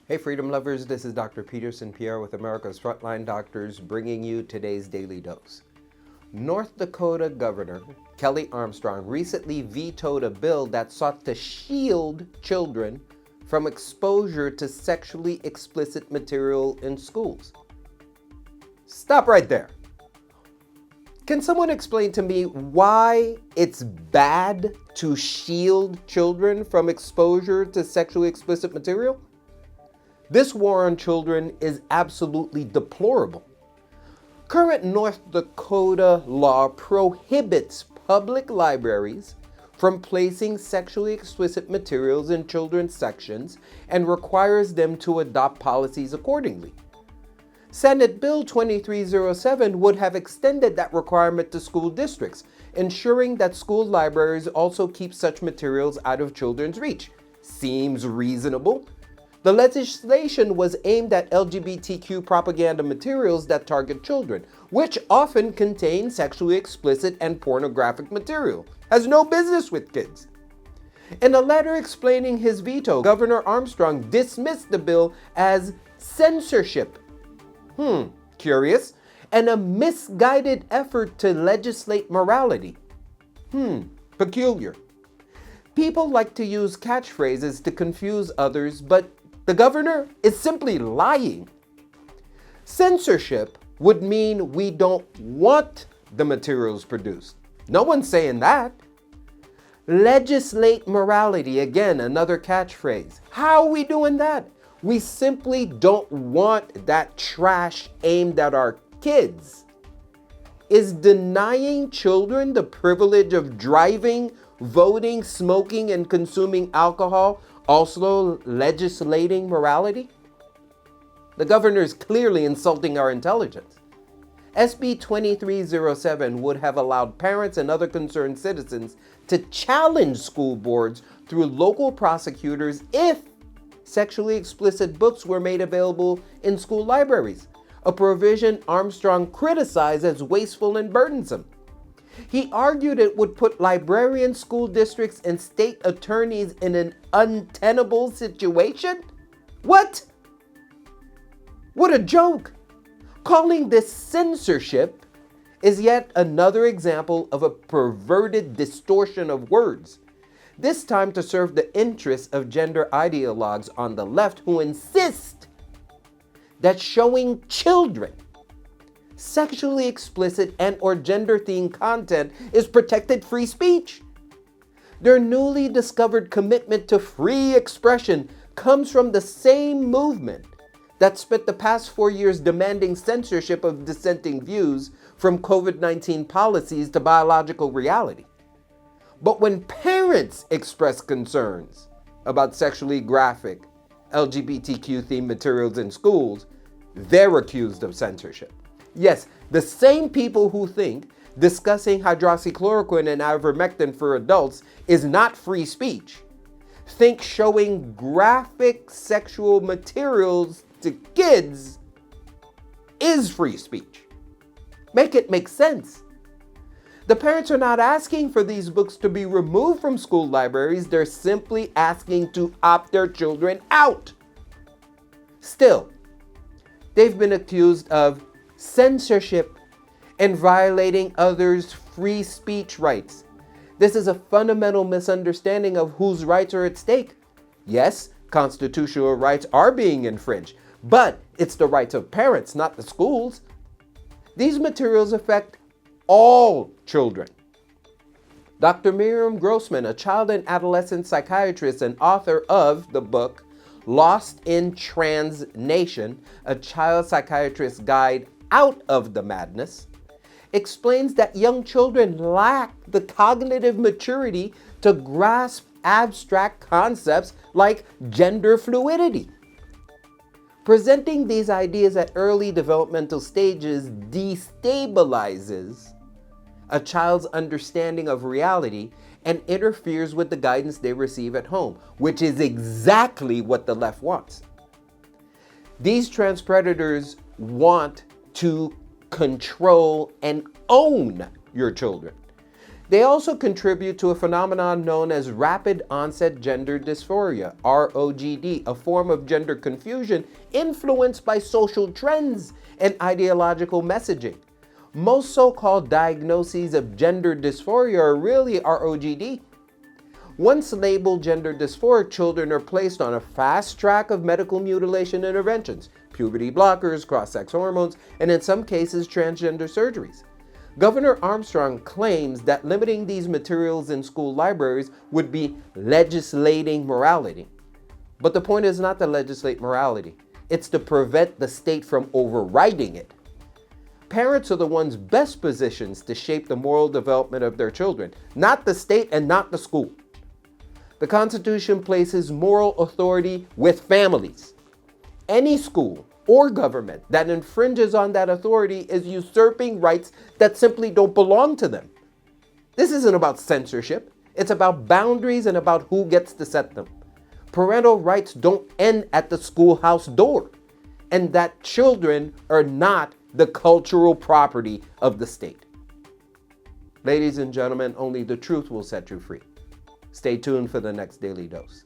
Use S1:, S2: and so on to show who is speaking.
S1: Hey freedom lovers, this is Dr. Peterson Pierre with America's Frontline Doctors bringing you today's Daily Dose. North Dakota Governor Kelly Armstrong recently vetoed a bill that sought to shield children from exposure to sexually explicit material in schools. Stop right there. Can someone explain to me why it's bad to shield children from exposure to sexually explicit material? This war on children is absolutely deplorable. Current North Dakota law prohibits public libraries from placing sexually explicit materials in children's sections and requires them to adopt policies accordingly. Senate Bill 2307 would have extended that requirement to school districts, ensuring that school libraries also keep such materials out of children's reach. Seems reasonable. The legislation was aimed at LGBTQ propaganda materials that target children, which often contain sexually explicit and pornographic material. Has no business with kids. In a letter explaining his veto, Governor Armstrong dismissed the bill as censorship. Curious. And a misguided effort to legislate morality. Peculiar. People like to use catchphrases to confuse others, but the governor is simply lying. Censorship would mean we don't want the materials produced. No one's saying that. Legislate morality, again, another catchphrase. How are we doing that? We simply don't want that trash aimed at our kids. Is denying children the privilege of driving, voting, smoking, and consuming alcohol also legislating morality? The governor is clearly insulting our intelligence. SB 2307 would have allowed parents and other concerned citizens to challenge school boards through local prosecutors if sexually explicit books were made available in school libraries, a provision Armstrong criticized as wasteful and burdensome. He argued it would put librarians, school districts, and state attorneys in an untenable situation? What? What a joke! Calling this censorship is yet another example of a perverted distortion of words, this time to serve the interests of gender ideologues on the left who insist that showing children sexually explicit and or gender-themed content is protected free speech. Their newly discovered commitment to free expression comes from the same movement that spent the past 4 years demanding censorship of dissenting views, from COVID-19 policies to biological reality. But when parents express concerns about sexually graphic, LGBTQ-themed materials in schools, they're accused of censorship. Yes, the same people who think discussing hydroxychloroquine and ivermectin for adults is not free speech think showing graphic sexual materials to kids is free speech. Make it make sense. The parents are not asking for these books to be removed from school libraries. They're simply asking to opt their children out. Still, they've been accused of censorship and violating others' free speech rights. This is a fundamental misunderstanding of whose rights are at stake. Yes, constitutional rights are being infringed, but it's the rights of parents, not the schools. These materials affect all children. Dr. Miriam Grossman, a child and adolescent psychiatrist and author of the book Lost in Trans Nation, a child psychiatrist's guide out of the madness, explains that young children lack the cognitive maturity to grasp abstract concepts like gender fluidity. Presenting these ideas at early developmental stages destabilizes a child's understanding of reality and interferes with the guidance they receive at home, which is exactly what the left wants. These trans predators want to control and own your children. They also contribute to a phenomenon known as rapid onset gender dysphoria, ROGD, a form of gender confusion influenced by social trends and ideological messaging. Most so-called diagnoses of gender dysphoria are really ROGD. Once labeled gender dysphoric, children are placed on a fast track of medical mutilation interventions, puberty blockers, cross-sex hormones, and in some cases, transgender surgeries. Governor Armstrong claims that limiting these materials in school libraries would be legislating morality. But the point is not to legislate morality. It's to prevent the state from overriding it. Parents are the ones best positioned to shape the moral development of their children, not the state and not the school. The Constitution places moral authority with families. Any school or government that infringes on that authority is usurping rights that simply don't belong to them. This isn't about censorship. It's about boundaries and about who gets to set them. Parental rights don't end at the schoolhouse door, and that children are not the cultural property of the state. Ladies and gentlemen, only the truth will set you free. Stay tuned for the next Daily Dose.